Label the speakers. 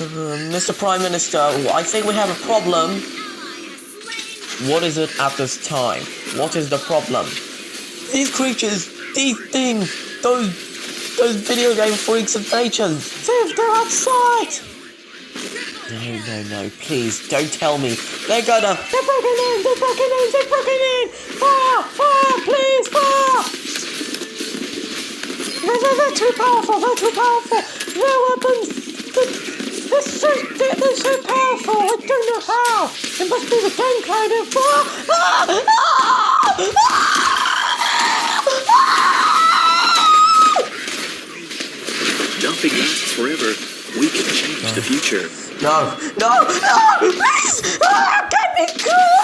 Speaker 1: Mr. Prime Minister, I think we have a problem. What is it at this time? What is the problem? These creatures, these things, those video game freaks of nature, they're outside! No, please, don't tell me. They're broken in! Fire, please, fire! They're too powerful, Their weapons, they're so powerful, I don't know how. It must be the game kind of
Speaker 2: Nothing lasts forever. We can change the future.
Speaker 1: No, please! Get me cool!